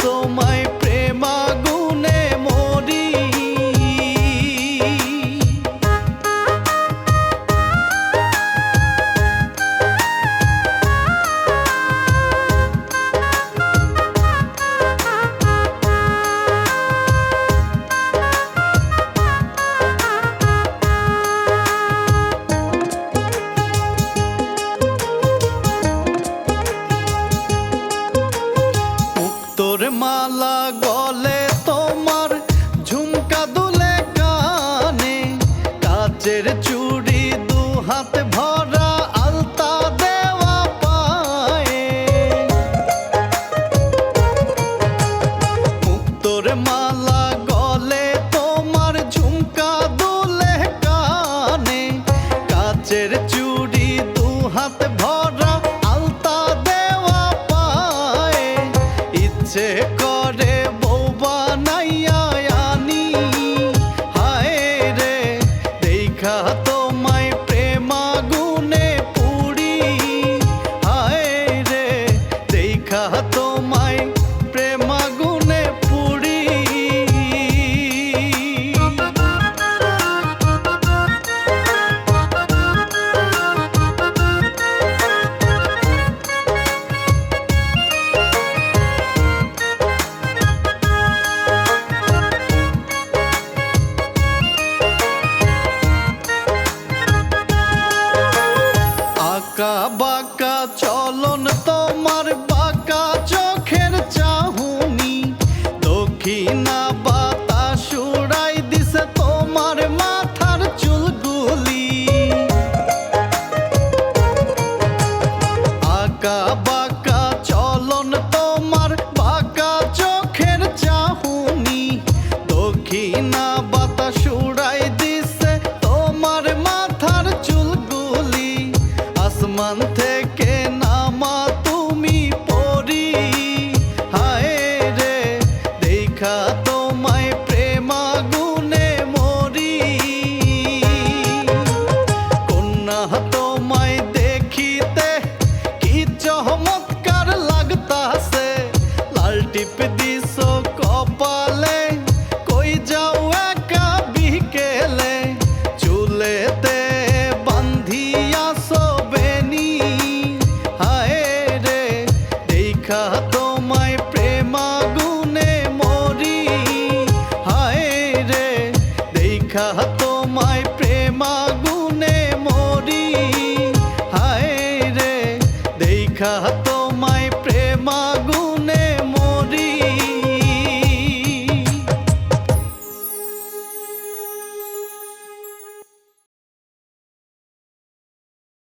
তোমায় প্রেমাগুনে মরি। তোর মালা গলে তোমার ঝুমকা দুলে কানে, কাচের চুড়ি দু হাত ভরা আলতা দেওয়া পায়ে। তোর মালা গলে তোমার ঝুমকা দুলে কানে, কাচের চুড়ি দু হাত ভরা আলতা দেওয়া পায়ে। ইচ্ছে করে বউ বানাইয়া আনি, হায় রে দেখা তোমায় প্রেমাগুনে পুরি। হায় রে দেখা তোমায় প্রেমাগুনে পুরি। আঁকা বাঁকা চলন তোমার, বাঁকা চোখের চাহুনি, দক্ষিণা বাতাস উড়াই দিছে তোমার মাথার চুলগুলি। আঁকা বাঁকা চলন তোমার, বাঁকা চোখের চাহুনি, দক্ষিণা বাতাস উড়াই দিছে তোমার মাথার চুলগুলি। আসমান থেকে নামা তুমি পরি, হায় রে দেখা তোমায় প্রেমাগুনে মরি। কন্যা তোমায় দেখিতে কি চমৎকার লাগতাছে, লাল টিপ দিছ কপালে, কই যাও একা বিকেলে, চুলেতে বান্ধিয়াছো বেনি। হায় রে দেখা তোমায় প্রেমাগুনে মরি। হায় রে দেখা তোমায় প্রেমাগুনে মরি। হায় রে দেখা তোমায় প্রেমাগুনে